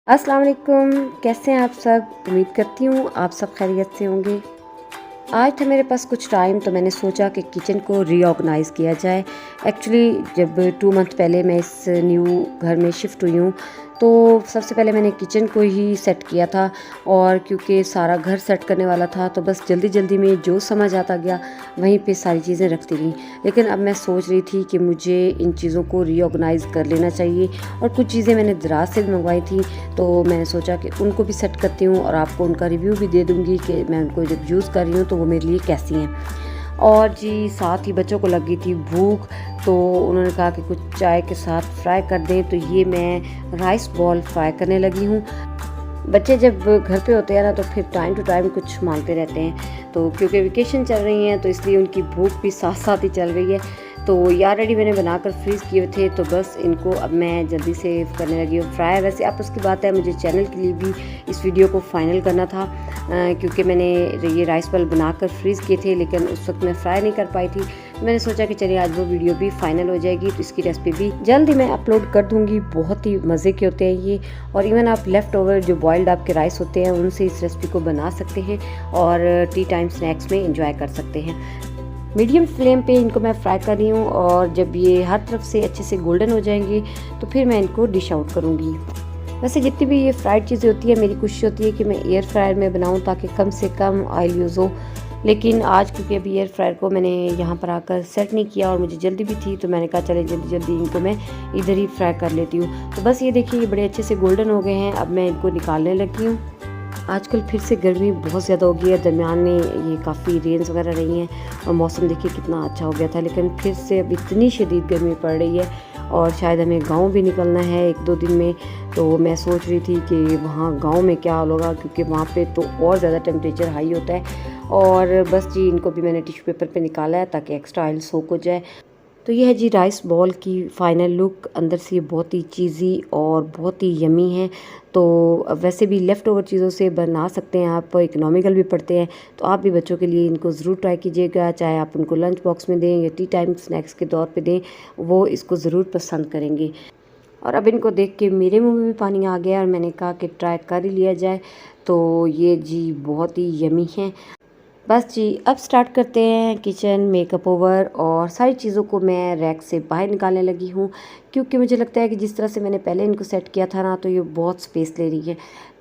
अस्सलाम वालेकुम। कैसे हैं आप सब? उम्मीद करती हूँ आप सब खैरियत से होंगे। आज था मेरे पास कुछ टाइम तो मैंने सोचा कि किचन को रीऑर्गेनाइज़ किया जाए। एक्चुअली जब 2 मंथ पहले मैं इस न्यू घर में शिफ्ट हुई हूँ तो सबसे पहले मैंने किचन को ही सेट किया था। और क्योंकि सारा घर सेट करने वाला था तो बस जल्दी जल्दी में जो समझ आता गया वहीं पे सारी चीज़ें रखती गई। लेकिन अब मैं सोच रही थी कि मुझे इन चीज़ों को रीऑर्गेनाइज़ कर लेना चाहिए। और कुछ चीज़ें मैंने दराज से भी मंगवाई थी तो मैंने सोचा कि उनको भी सेट करती हूँ और आपको उनका रिव्यू भी दे दूँगी कि मैं उनको जब यूज़ कर रही हूँ तो वो मेरे लिए कैसी हैं। और जी साथ ही बच्चों को लगी थी भूख तो उन्होंने कहा कि कुछ चाय के साथ फ्राई कर दें, तो ये मैं राइस बॉल फ्राई करने लगी हूँ। बच्चे जब घर पे होते हैं ना तो फिर टाइम टू टाइम कुछ मांगते रहते हैं, तो क्योंकि वेकेशन चल रही हैं तो इसलिए उनकी भूख भी साथ साथ ही चल रही है। तो ये ऑलरेडी मैंने बनाकर फ्रीज़ किए थे तो बस इनको अब मैं जल्दी से करने लगी हूँ फ्राई। वैसे आपस की बात है, मुझे चैनल के लिए भी इस वीडियो को फाइनल करना था क्योंकि मैंने ये राइस बॉल बनाकर फ्रीज़ किए थे लेकिन उस वक्त मैं फ्राई नहीं कर पाई थी। मैंने सोचा कि चलिए आज वो वीडियो भी फाइनल हो जाएगी तो इसकी रेसिपी भी जल्द ही मैं अपलोड कर दूँगी। बहुत ही मज़े के होते हैं ये, और इवन आप लेफ़्ट ओवर जो बॉइल्ड आपके राइस होते हैं उनसे इस रेसिपी को बना सकते हैं और टी टाइम स्नैक्स में इंजॉय कर सकते हैं। मीडियम फ्लेम पे इनको मैं फ्राई कर रही हूँ और जब ये हर तरफ से अच्छे से गोल्डन हो जाएंगे तो फिर मैं इनको डिश आउट करूँगी। वैसे जितनी भी ये फ्राइड चीज़ें होती है मेरी कोशिश होती है कि मैं एयर फ्रायर में बनाऊँ ताकि कम से कम ऑयल यूज़ हो। लेकिन आज क्योंकि अभी एयर फ्रायर को मैंने यहाँ पर आकर सेट नहीं किया और मुझे जल्दी भी थी तो मैंने कहा चले जल्दी जल्दी इनको मैं इधर ही फ्राई कर लेती हूँ। तो बस ये देखिए ये बड़े अच्छे से गोल्डन हो गए हैं। अब मैं इनको निकालने लगी हूँ। आजकल फिर से गर्मी बहुत ज़्यादा हो गई है, दरमियान में ये काफ़ी रेंस वगैरह रही हैं और मौसम देखिए कितना अच्छा हो गया था, लेकिन फिर से अब इतनी शदीद गर्मी पड़ रही है और शायद हमें गांव भी निकलना है 1-2 दिन में। तो मैं सोच रही थी कि वहाँ गांव में क्या हाल होगा क्योंकि वहाँ पे तो और ज़्यादा टेम्परेचर हाई होता है। और बस जी इनको भी मैंने टिश्यू पेपर पे निकाला है ताकि एक्स्ट्रा ऑयल सोक हो जाए। तो ये है जी राइस बॉल की फ़ाइनल लुक। अंदर से ये बहुत ही चीज़ी और बहुत ही यमी है। तो वैसे भी लेफ़्ट ओवर चीज़ों से बना सकते हैं आप, इकोनॉमिकल भी पड़ते हैं। तो आप भी बच्चों के लिए इनको ज़रूर ट्राई कीजिएगा, चाहे आप उनको लंच बॉक्स में दें या टी टाइम स्नैक्स के तौर पे दें, वो इसको ज़रूर पसंद करेंगे। और अब इनको देख के मेरे मुँह में भी पानी आ गया और मैंने कहा कि ट्राई कर ही लिया जाए। तो ये जी बहुत ही यमी है। बस जी अब स्टार्ट करते हैं किचन मेकअप ओवर, और सारी चीज़ों को मैं रैक से बाहर निकालने लगी हूँ क्योंकि मुझे लगता है कि जिस तरह से मैंने पहले इनको सेट किया था ना तो ये बहुत स्पेस ले रही है।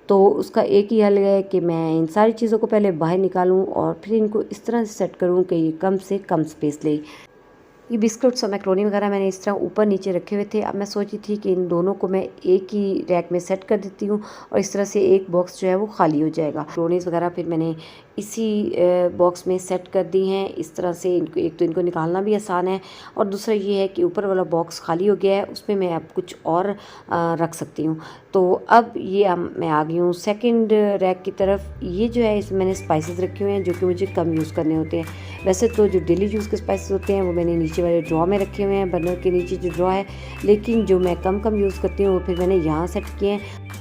तो उसका एक ही हल है कि मैं इन सारी चीज़ों को पहले बाहर निकालूं और फिर इनको इस तरह से सेट करूं कि ये कम से कम स्पेस ले। ये बिस्कुट्स और मैक्रोनी वगैरह मैंने इस तरह ऊपर नीचे रखे हुए थे। अब मैं सोची थी कि इन दोनों को मैं एक ही रैक में सेट कर देती हूँ और इस तरह से एक बॉक्स जो है वो खाली हो जाएगा। मैक्रोनीज़ वगैरह फिर मैंने इसी बॉक्स में सेट कर दी हैं। इस तरह से इनको एक तो इनको निकालना भी आसान है और दूसरा ये है कि ऊपर वाला बॉक्स खाली हो गया है, उसमें मैं अब कुछ और रख सकती हूँ। तो अब ये मैं आ गई हूँ सेकंड रैक की तरफ। ये जो है इसमें मैंने स्पाइसेस रखे हुए हैं जो कि मुझे कम यूज़ करने होते हैं। वैसे तो जो डेली यूज़ के स्पाइसेस होते हैं वो मैंने नीचे वाले ड्रॉ में रखे हुए हैं, बर्नर के नीचे जो ड्रॉ है, लेकिन जो मैं कम यूज़ करती हूँ वो फिर मैंने यहाँ सेट किए हैं।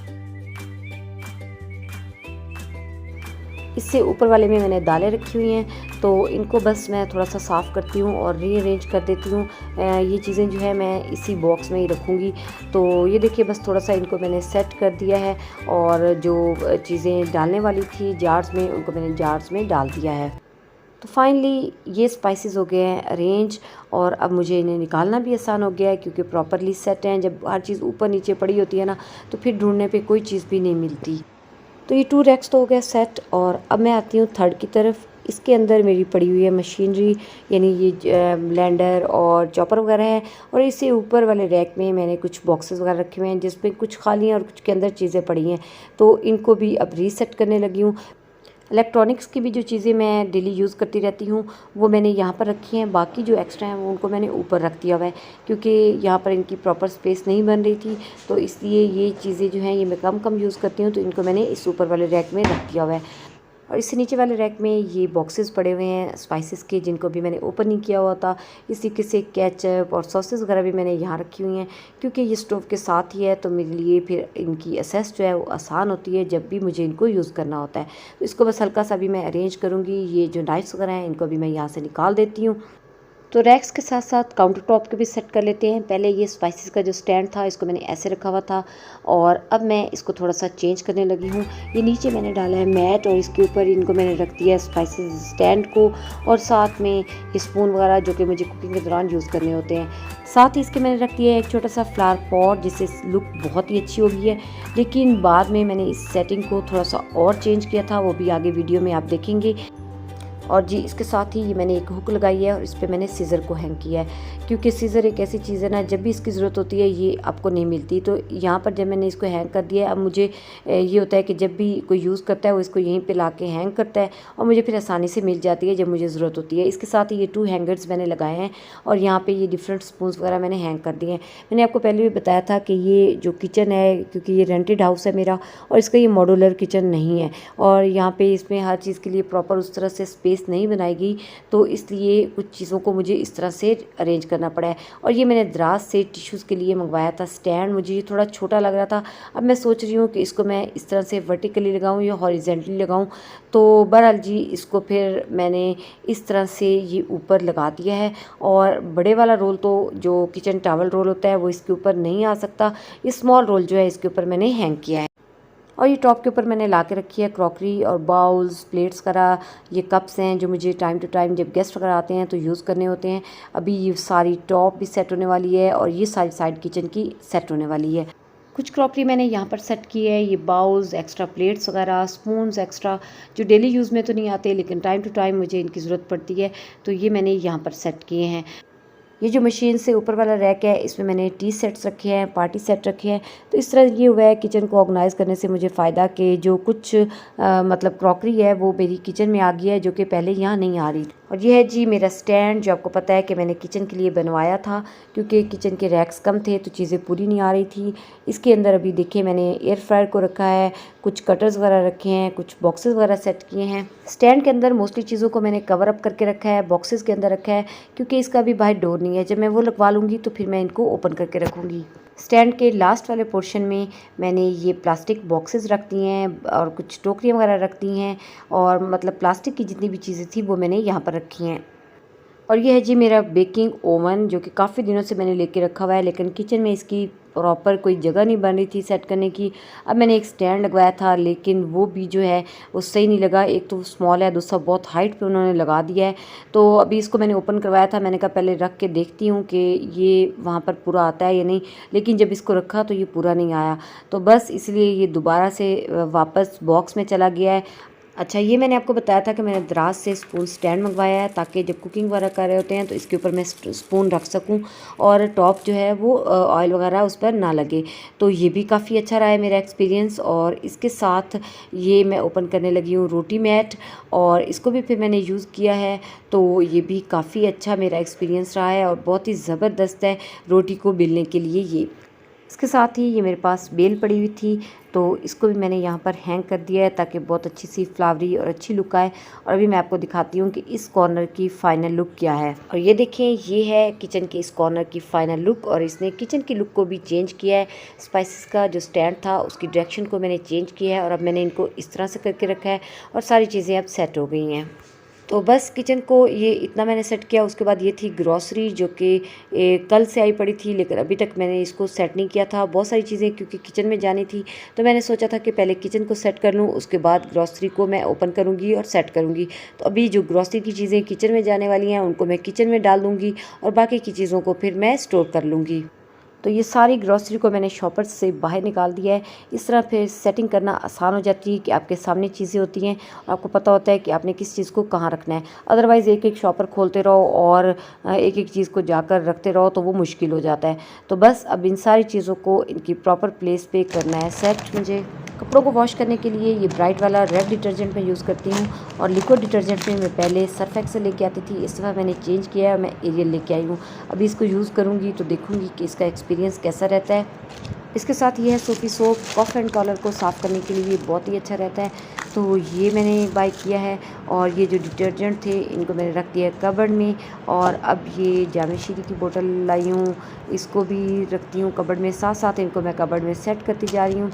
इससे ऊपर वाले में मैंने दालें रखी हुई हैं तो इनको बस मैं थोड़ा सा साफ़ करती हूँ और रीअरेंज कर देती हूँ। ये चीज़ें जो है मैं इसी बॉक्स में ही रखूँगी। तो ये देखिए बस थोड़ा सा इनको मैंने सेट कर दिया है और जो चीज़ें डालने वाली थी जार्स में उनको मैंने जार्स में डाल दिया है। तो फाइनली ये स्पाइसेस हो गए हैं अरेंज और अब मुझे इन्हें निकालना भी आसान हो गया है क्योंकि प्रॉपरली सेट हैं। जब हर चीज़ ऊपर नीचे पड़ी होती है ना तो फिर ढूंढने पे कोई चीज़ भी नहीं मिलती। तो ये 2 रैक्स तो हो गया सेट और अब मैं आती हूँ थर्ड की तरफ। इसके अंदर मेरी पड़ी हुई है मशीनरी, यानी ये ब्लेंडर और चॉपर वगैरह है। और इससे ऊपर वाले रैक में मैंने कुछ बॉक्सेस वगैरह रखे हुए हैं जिसमें कुछ खाली हैं और कुछ के अंदर चीज़ें पड़ी हैं। तो इनको भी अब रीसेट करने लगी हूँ। इलेक्ट्रॉनिक्स की भी जो चीज़ें मैं डेली यूज़ करती रहती हूँ वो मैंने यहाँ पर रखी हैं, बाकी जो एक्स्ट्रा हैं वो उनको मैंने ऊपर रख दिया हुआ है क्योंकि यहाँ पर इनकी प्रॉपर स्पेस नहीं बन रही थी। तो इसलिए ये चीज़ें जो हैं ये मैं कम यूज़ करती हूँ तो इनको मैंने इस ऊपर वाले रैक में रख दिया हुआ है। और इससे नीचे वाले रैक में ये बॉक्सेस पड़े हुए हैं स्पाइसेस के जिनको भी मैंने ओपन नहीं किया हुआ था। इसी के से केचप और सॉसेस वगैरह भी मैंने यहाँ रखी हुई हैं क्योंकि ये स्टोव के साथ ही है तो मेरे लिए फिर इनकी असेस जो है वो आसान होती है जब भी मुझे इनको यूज़ करना होता है। तो इसको बस हल्का सा भी मैं अरेंज करूँगी। ये जो नाइफ्स वगैरह हैं इनको भी मैं यहाँ से निकाल देती हूँ। तो रैक्स के साथ साथ काउंटर टॉप के भी सेट कर लेते हैं। पहले ये स्पाइसेस का जो स्टैंड था इसको मैंने ऐसे रखा हुआ था और अब मैं इसको थोड़ा सा चेंज करने लगी हूँ। ये नीचे मैंने डाला है मैट और इसके ऊपर इनको मैंने रख दिया स्पाइसेस स्टैंड को, और साथ में ये स्पून वगैरह जो कि मुझे कुकिंग के दौरान यूज़ करने होते हैं। साथ ही इसके मैंने रख दिया है एक छोटा सा फ्लावर पॉट, जिससे लुक बहुत ही अच्छी हो गई है। लेकिन बाद में मैंने इस सेटिंग को थोड़ा सा और चेंज किया था, वो भी आगे वीडियो में आप देखेंगे। और जी इसके साथ ही ये मैंने एक हुक लगाई है और इस पर मैंने सीज़र को हैंग किया है, क्योंकि सीज़र एक ऐसी चीज़ है ना, जब भी इसकी ज़रूरत होती है ये आपको नहीं मिलती। तो यहाँ पर जब मैंने इसको हैंग कर दिया है, अब मुझे ये होता है कि जब भी कोई यूज़ करता है वो इसको यहीं पे लाके हैंग करता है और मुझे फिर आसानी से मिल जाती है जब मुझे ज़रूरत होती है। इसके साथ ही ये 2 हैंगर्स मैंने लगाए हैं और यहाँ पर ये डिफरेंट स्पून्स वगैरह मैंने हैंग कर दिए हैं। मैंने आपको पहले भी बताया था कि ये जो किचन है, क्योंकि ये रेंटेड हाउस है मेरा और इसका ये मॉड्यूलर किचन नहीं है और यहाँ पर इसमें हर चीज़ के लिए प्रॉपर उस तरह से स्पेस नहीं बनाई गई, तो इसलिए कुछ चीज़ों को मुझे इस तरह से अरेंज करना पड़ा है। और ये मैंने दराज से टिश्यूज़ के लिए मंगवाया था स्टैंड, मुझे ये थोड़ा छोटा लग रहा था। अब मैं सोच रही हूँ कि इसको मैं इस तरह से वर्टिकली लगाऊँ या हॉरिजेंटली लगाऊँ। तो बहरहाल जी इसको फिर मैंने इस तरह से ये ऊपर लगा दिया है और बड़े वाला रोल तो जो किचन टॉवल रोल होता है वो इसके ऊपर नहीं आ सकता। ये स्मॉल रोल जो है इसके ऊपर मैंने हैंग किया है। और ये टॉप के ऊपर मैंने ला के रखी है क्रॉकरी और बाउल्स, प्लेट्स वगैरह। ये कप्स हैं जो मुझे टाइम टू टाइम जब गेस्ट वगैरह आते हैं तो यूज़ करने होते हैं। अभी ये सारी टॉप भी सेट होने वाली है और ये सारी साइड किचन की सेट होने वाली है। कुछ क्रॉकरी मैंने यहाँ पर सेट की है, ये बाउल्स, एक्स्ट्रा प्लेट्स वगैरह, स्पून्स एक्स्ट्रा, जो डेली यूज़ में तो नहीं आते लेकिन टाइम टू टाइम मुझे इनकी ज़रूरत पड़ती है, तो ये मैंने यहाँ पर सेट किए हैं। ये जो मशीन से ऊपर वाला रैक है इसमें मैंने टी सेट्स रखे हैं, पार्टी सेट रखे हैं। तो इस तरह ये हुआ है किचन को ऑर्गेनाइज़ करने से मुझे फ़ायदा कि जो कुछ मतलब क्रॉकरी है वो मेरी किचन में आ गई है, जो कि पहले यहाँ नहीं आ रही थी। और ये है जी मेरा स्टैंड, जो आपको पता है कि मैंने किचन के लिए बनवाया था, क्योंकि किचन के रैक्स कम थे तो चीज़ें पूरी नहीं आ रही थी। इसके अंदर अभी देखिए मैंने एयर फ्रायर को रखा है, कुछ कटर्स वगैरह रखे हैं, कुछ बॉक्सेस वगैरह सेट किए हैं। स्टैंड के अंदर मोस्टली चीज़ों को मैंने कवर अप करके रखा है, बॉक्सेस के अंदर रखा है, क्योंकि इसका भी बाहर डोर नहीं है। जब मैं वो लगवा लूँगी तो फिर मैं इनको ओपन करके रखूँगी। स्टैंड के लास्ट वाले पोर्शन में मैंने ये प्लास्टिक बॉक्सेस रख दिए हैं और कुछ टोकरियाँ वगैरह रख दी हैं, और मतलब प्लास्टिक की जितनी भी चीज़ें थी वो मैंने यहाँ पर रखी हैं। और ये है जी मेरा बेकिंग ओवन, जो कि काफ़ी दिनों से मैंने लेके रखा हुआ है, लेकिन किचन में इसकी प्रॉपर कोई जगह नहीं बन रही थी सेट करने की। अब मैंने एक स्टैंड लगवाया था लेकिन वो भी जो है वो सही नहीं लगा। एक तो स्मॉल है, दूसरा बहुत हाइट पे उन्होंने लगा दिया है। तो अभी इसको मैंने ओपन करवाया था, मैंने कहा पहले रख के देखती हूँ कि ये वहाँ पर पूरा आता है या नहीं, लेकिन जब इसको रखा तो ये पूरा नहीं आया। तो बस इसलिए ये दोबारा से वापस बॉक्स में चला गया है। अच्छा, ये मैंने आपको बताया था कि मैंने दराज से स्पून स्टैंड मंगवाया है, ताकि जब कुकिंग वगैरह कर रहे होते हैं तो इसके ऊपर मैं स्पून रख सकूं और टॉप जो है वो ऑयल वगैरह उस पर ना लगे। तो ये भी काफ़ी अच्छा रहा है मेरा एक्सपीरियंस। और इसके साथ ये मैं ओपन करने लगी हूँ रोटी मैट, और इसको भी फिर मैंने यूज़ किया है, तो ये भी काफ़ी अच्छा मेरा एक्सपीरियंस रहा है और बहुत ही ज़बरदस्त है रोटी को बेलने के लिए ये। इसके साथ ही ये मेरे पास बेल पड़ी हुई थी, तो इसको भी मैंने यहाँ पर हैंग कर दिया है ताकि बहुत अच्छी सी फ्लावरी और अच्छी लुक आए। और अभी मैं आपको दिखाती हूँ कि इस कॉर्नर की फ़ाइनल लुक क्या है। और ये देखें, ये है किचन के इस कॉर्नर की फ़ाइनल लुक, और इसने किचन की लुक को भी चेंज किया है। स्पाइसेस का जो स्टैंड था उसकी डायरेक्शन को मैंने चेंज किया है और अब मैंने इनको इस तरह से करके रखा है और सारी चीज़ें अब सेट हो गई हैं। तो बस किचन को ये इतना मैंने सेट किया। उसके बाद ये थी ग्रॉसरी, जो कि कल से आई पड़ी थी, लेकिन अभी तक मैंने इसको सेट नहीं किया था। बहुत सारी चीज़ें क्योंकि किचन में जानी थी, तो मैंने सोचा था कि पहले किचन को सेट कर लूँ, उसके बाद ग्रॉसरी को मैं ओपन करूँगी और सेट करूँगी। तो अभी जो ग्रॉसरी की चीज़ें किचन में जाने वाली हैं उनको मैं किचन में डाल दूँगी और बाकी की चीज़ों को फिर मैं स्टोर कर लूँगी। तो ये सारी ग्रॉसरी को मैंने शॉपर से बाहर निकाल दिया है। इस तरह फिर सेटिंग करना आसान हो जाती है कि आपके सामने चीज़ें होती हैं और आपको पता होता है कि आपने किस चीज़ को कहाँ रखना है। अदरवाइज़ एक एक शॉपर खोलते रहो और एक एक चीज़ को जाकर रखते रहो तो वो मुश्किल हो जाता है। तो बस अब इन सारी चीज़ों को इनकी प्रॉपर प्लेस पे करना है सेट। मुझे कपड़ों को वॉश करने के लिए ये ब्राइट वाला रेड डिटर्जेंट मैं यूज़ करती हूँ, और लिक्विड डिटर्जेंट में मैं पहले सर्फ एक्सेल लेके आती थी, इस दफ़ा मैंने चेंज किया है, मैं एरियल लेके आई हूँ। अभी इसको यूज़ करूँगी तो देखूँगी कि इसका एक्सपीरियंस कैसा रहता है। इसके साथ ये है सोफ़ी सोप, कफ एंड कॉलर को साफ़ करने के लिए बहुत ही अच्छा रहता है, तो ये मैंने बाय किया है। और ये जो डिटर्जेंट थे इनको मैंने रख दिया कबर्ड में, और अब ये जामे शीरी की बोतल लाई हूँ, इसको भी रखती हूँ कबर्ड में, साथ साथ इनको मैं कबर्ड में सेट करती जा रही हूँ।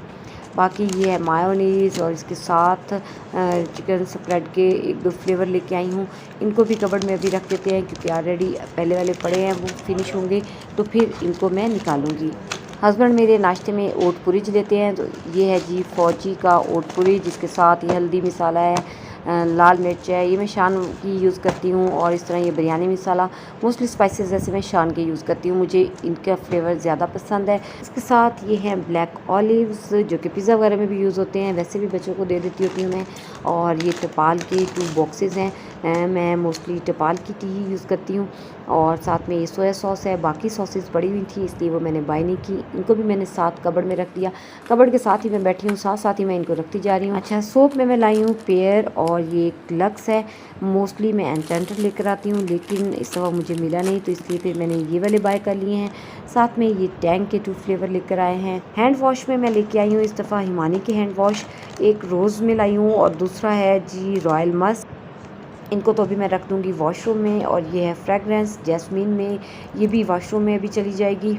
बाकी ये है मायोनीज़ और इसके साथ चिकन स्प्रेड के 1-2 फ्लेवर लेके आई हूँ। इनको भी कबर्ड में अभी रख देते हैं क्योंकि ऑलरेडी पहले वाले पड़े हैं, वो फिनिश होंगे तो फिर इनको मैं निकालूंगी। हस्बैंड मेरे नाश्ते में ओट पुरीज लेते हैं, तो ये है जी फौजी का ओट पुरी, जिसके साथ ये हल्दी मसाला है, लाल मिर्च है, ये मैं शान की यूज़ करती हूँ, और इस तरह ये बिरयानी मसाला, मोस्टली स्पाइसेस जैसे मैं शान के यूज़ करती हूँ, मुझे इनका फ्लेवर ज़्यादा पसंद है। इसके साथ ये हैं ब्लैक ऑलिव्स जो कि पिज़्ज़ा वगैरह में भी यूज़ होते हैं, वैसे भी बच्चों को दे देती होती हूँ मैं। और ये टपाल के 2 बॉक्सेस हैं, मैं मोस्टली टपाल की टी ही यूज़ करती हूँ। और साथ में ये सोया सॉस है, बाकी सॉसेस पड़ी हुई थी इसलिए वो मैंने बाय नहीं की, इनको भी मैंने साथ कबर्ड में रख दिया। कबर्ड के साथ ही मैं बैठी हूँ, साथ साथ ही मैं इनको रखती जा रही हूँ। अच्छा, सोप में मैं लाई हूँ पेयर, और ये लक्स है। मोस्टली मैं एन्चेंटेड लेकर आती हूँ, लेकिन इस दफ़ा मुझे मिला नहीं तो इसलिए फिर मैंने ये वाले बाय कर लिए हैं। साथ में ये टैंक के 2 फ्लेवर लेकर आए हैं। हैंड वॉश में मैं लेके आई हूँ इस दफ़ा हिमानी के हैंड वॉश, एक रोज़ में लाई हूँ और दूसरा है जी रॉयल मस्क। इनको तो अभी मैं रख दूँगी वॉशरूम में। और ये है फ्रेगरेंस जैस्मीन में, ये भी वॉशरूम में अभी चली जाएगी।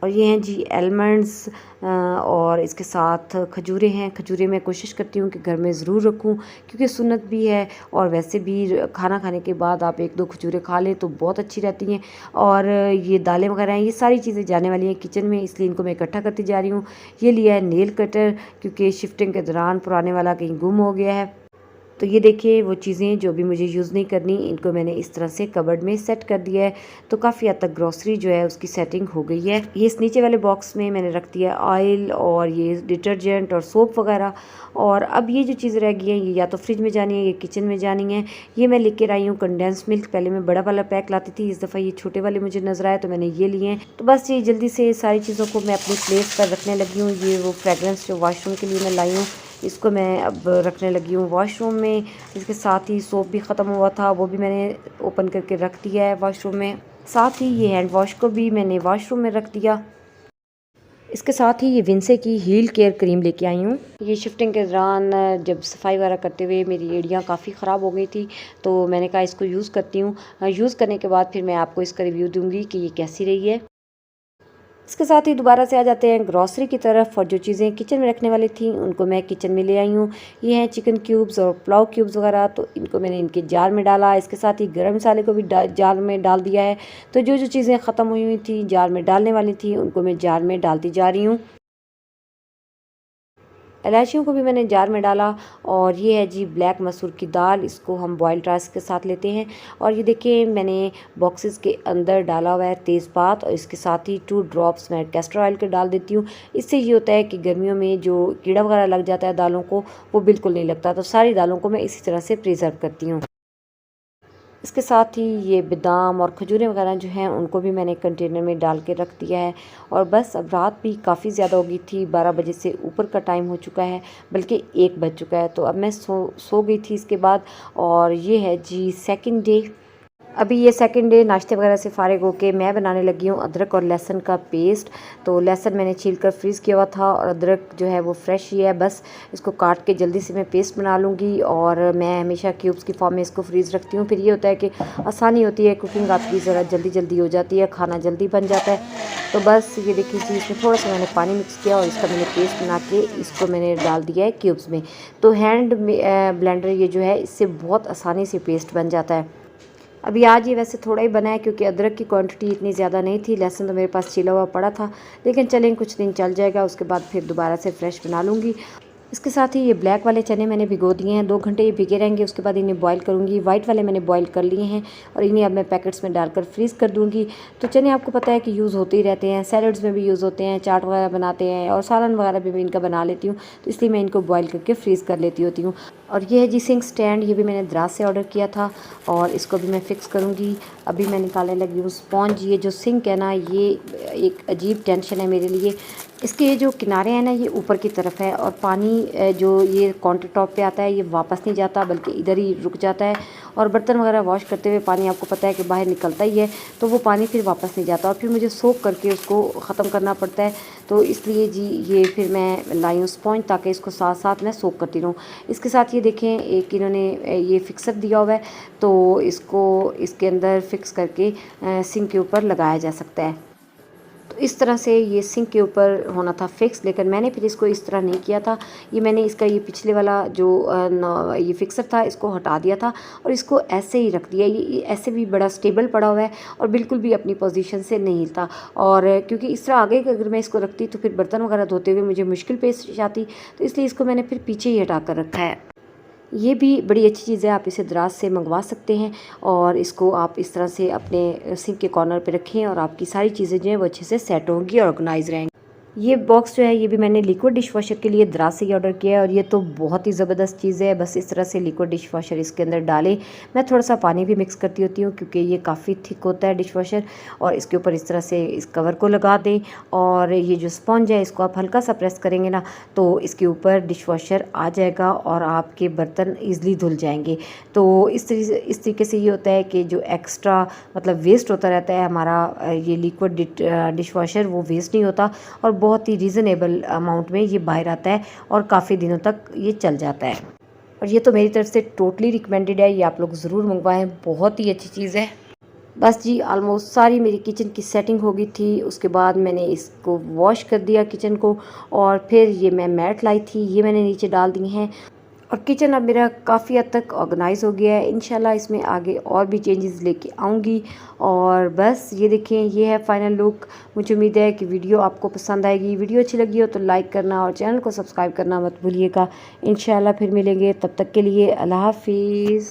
और ये हैं जी आलमंड्स, और इसके साथ खजूरें हैं। खजूरें मैं कोशिश करती हूँ कि घर में ज़रूर रखूँ क्योंकि सुन्नत भी है, और वैसे भी खाना खाने के बाद आप 1-2 खजूरें खा लें तो बहुत अच्छी रहती हैं। और ये दालें वगैरह हैं, ये सारी चीज़ें जाने वाली हैं किचन में, इसलिए इनको मैं इकट्ठा करती जा रही हूँ। ये लिया है नेल कटर क्योंकि शिफ्टिंग के दौरान पुराने वाला कहीं गुम हो गया है। तो ये देखिए वो चीज़ें जो भी मुझे यूज़ नहीं करनी, इनको मैंने इस तरह से कबर्ड में सेट कर दिया है, तो काफ़ी हद तक ग्रॉसरी जो है उसकी सेटिंग हो गई है। ये इस नीचे वाले बॉक्स में मैंने रख दिया ऑयल और ये डिटर्जेंट और सोप वगैरह। और अब ये जो चीज़ रह गई है ये या तो फ्रिज में जानी है या किचन में जानी है। ये मैं लेकर आई हूँ कंडेंस मिल्क, पहले मैं बड़ा वाला पैक लाती थी, इस दफ़ा ये छोटे वाले मुझे नज़र आए तो मैंने ये लिए हैं। तो बस ये जल्दी से सारी चीज़ों को मैं अपनी प्लेस पर रखने लगी हूँ। ये वो फ्रेगरेंस जो वॉशरूम के लिए मैं लाई हूँ, इसको मैं अब रखने लगी हूँ वॉशरूम में। इसके साथ ही सोप भी ख़त्म हुआ था, वो भी मैंने ओपन करके रख दिया है वॉशरूम में। साथ ही ये हैंड वॉश को भी मैंने वॉशरूम में रख दिया। इसके साथ ही ये विंसे की हील केयर क्रीम लेके आई हूँ। ये शिफ्टिंग के दौरान जब सफाई वगैरह करते हुए मेरी एड़ियाँ काफ़ी ख़राब हो गई थी, तो मैंने कहा इसको यूज़ करती हूँ। यूज़ करने के बाद फिर मैं आपको इसका रिव्यू दूँगी कि ये कैसी रही है। इसके साथ ही दोबारा से आ जाते हैं ग्रॉसरी की तरफ, और जो चीज़ें किचन में रखने वाली थी उनको मैं किचन में ले आई हूँ। ये हैं चिकन क्यूब्स और पुलाव क्यूब्स वगैरह, तो इनको मैंने इनके जार में डाला। इसके साथ ही गरम मसाले को भी जार में डाल दिया है। तो जो जो चीज़ें ख़त्म हुई थी जार में डालने वाली थी उनको मैं जार में डालती जा रही हूँ। इलायचियों को भी मैंने जार में डाला। और ये है जी ब्लैक मसूर की दाल, इसको हम बॉइल्ड राइस के साथ लेते हैं। और ये देखिए मैंने बॉक्सेस के अंदर डाला हुआ है तेज़पात, और इसके साथ ही 2 ड्रॉप्स मैं कैस्टर ऑयल के डाल देती हूँ। इससे ये होता है कि गर्मियों में जो कीड़ा वगैरह लग जाता है दालों को, वो बिल्कुल नहीं लगता। तो सारी दालों को मैं इसी तरह से प्रिजर्व करती हूँ। इसके साथ ही ये बादाम और खजूरें वगैरह जो हैं उनको भी मैंने कंटेनर में डाल के रख दिया है। और बस अब रात भी काफ़ी ज़्यादा हो गई थी, 12 बजे से ऊपर का टाइम हो चुका है, बल्कि 1 बज चुका है। तो अब मैं सो गई थी इसके बाद। और ये है जी सेकंड डे। अभी ये सेकंड डे नाश्ते वगैरह से फ़ारिग होके मैं बनाने लगी हूँ अदरक और लहसुन का पेस्ट। तो लहसुन मैंने छील कर फ्रीज़ किया हुआ था, और अदरक जो है वो फ्रेश ही है। बस इसको काट के जल्दी से मैं पेस्ट बना लूँगी, और मैं हमेशा क्यूब्स की फॉर्म में इसको फ्रीज़ रखती हूँ। फिर ये होता है कि आसानी होती है, कुकिंग आपकी ज़रा जल्दी जल्दी हो जाती है, खाना जल्दी बन जाता है। तो बस ये देखिए जी, इसमें थोड़ा सा मैंने पानी मिक्स किया और इसका मैंने पेस्ट बना के इसको मैंने डाल दिया है क्यूब्स में। तो हैंड ब्लेंडर ये जो है इससे बहुत आसानी से पेस्ट बन जाता है। अभी आज ये वैसे थोड़ा ही बना है क्योंकि अदरक की क्वांटिटी इतनी ज़्यादा नहीं थी, लहसुन तो मेरे पास छिला हुआ पड़ा था, लेकिन चलें कुछ दिन चल जाएगा, उसके बाद फिर दोबारा से फ्रेश बना लूँगी। इसके साथ ही ये ब्लैक वाले चने मैंने भिगो दिए हैं, 2 घंटे ये भिगे रहेंगे, उसके बाद इन्हें बॉईल करूँगी। वाइट वाले मैंने बॉईल कर लिए हैं और इन्हें अब मैं पैकेट्स में डालकर फ्रीज़ कर दूँगी। तो चने आपको पता है कि यूज़ होते ही रहते हैं, सैलड्स में भी यूज़ होते हैं, चाट वगैरह बनाते हैं, और सालन वगैरह भी मैं इनका बना लेती हूँ, तो इसलिए मैं इनको बॉईल करके फ्रीज़ कर लेती होती हूँ। और ये है जी सिंक स्टैंड, ये भी मैंने दराज से ऑर्डर किया था, और इसको भी मैं फ़िक्स करूँगी। अभी मैं निकालने लगी हूँ स्पॉन्ज। ये जो सिंक है ना, ये एक अजीब टेंशन है मेरे लिए। इसके ये जो किनारे हैं ना, ये ऊपर की तरफ है, और पानी जो ये काउंटर टॉप पे आता है ये वापस नहीं जाता, बल्कि इधर ही रुक जाता है। और बर्तन वगैरह वॉश करते हुए पानी आपको पता है कि बाहर निकलता ही है, तो वो पानी फिर वापस नहीं जाता, और फिर मुझे सोख करके उसको ख़त्म करना पड़ता है। तो इसलिए जी ये फिर मैं लाई हूँ स्पॉन्ज, ताकि इसको साथ साथ मैं सोख करती रहूँ। इसके साथ ये देखें एक इन्होंने ये फिक्सर दिया हुआ है, तो इसको इसके अंदर फिक्स करके सिंक के ऊपर लगाया जा सकता है। इस तरह से ये सिंक के ऊपर होना था फिक्स, लेकिन मैंने फिर इसको इस तरह नहीं किया था। ये मैंने इसका ये पिछले वाला जो ये फिक्सर था इसको हटा दिया था और इसको ऐसे ही रख दिया। ये ऐसे भी बड़ा स्टेबल पड़ा हुआ है और बिल्कुल भी अपनी पोजीशन से नहीं हिलता। और क्योंकि इस तरह आगे अगर मैं इसको रखती तो फिर बर्तन वगैरह धोते हुए मुझे मुश्किल पेश आती, तो इसलिए इसको मैंने फिर पीछे ही हटा कर रखा है। ये भी बड़ी अच्छी चीज़ है, आप इसे दराज से मंगवा सकते हैं और इसको आप इस तरह से अपने सिंक के कॉर्नर पे रखें और आपकी सारी चीज़ें जो हैं वो अच्छे से सेट होंगी और ऑर्गेनाइज रहेंगी। ये बॉक्स जो है ये भी मैंने लिक्विड डिश वॉशर के लिए दराज से ही ऑर्डर किया है और ये तो बहुत ही ज़बरदस्त चीज़ है। बस इस तरह से लिक्विड डिश वॉशर इसके अंदर डालें। मैं थोड़ा सा पानी भी मिक्स करती होती हूँ क्योंकि ये काफ़ी थिक होता है डिश वॉशर, और इसके ऊपर इस तरह से इस कवर को लगा दें और ये जो स्पॉन्ज है इसको आप हल्का सा प्रेस करेंगे ना तो इसके ऊपर डिश वॉशर आ जाएगा और आपके बर्तन ईज़िली धुल जाएंगे। तो इस तरीके से ये होता है कि जो एक्स्ट्रा मतलब वेस्ट होता रहता है हमारा ये लिक्विड डिश वॉशर वो वेस्ट नहीं होता और बहुत ही रीज़नेबल अमाउंट में ये बाहर आता है और काफ़ी दिनों तक ये चल जाता है। और ये तो मेरी तरफ से टोटली रिकमेंडेड है, ये आप लोग ज़रूर मंगवाएं, बहुत ही अच्छी चीज़ है। बस जी ऑलमोस्ट सारी मेरी किचन की सेटिंग हो गई थी। उसके बाद मैंने इसको वॉश कर दिया किचन को और फिर ये मैं मैट लाई थी ये मैंने नीचे डाल दी हैं और किचन अब मेरा काफ़ी हद तक ऑर्गेनाइज हो गया है। इंशाल्लाह इसमें आगे और भी चेंजेस लेके आऊँगी। और बस ये देखें ये है फाइनल लुक। मुझे उम्मीद है कि वीडियो आपको पसंद आएगी। वीडियो अच्छी लगी हो तो लाइक करना और चैनल को सब्सक्राइब करना मत भूलिएगा। इंशाल्लाह फिर मिलेंगे, तब तक के लिए अल्लाह हाफिज़।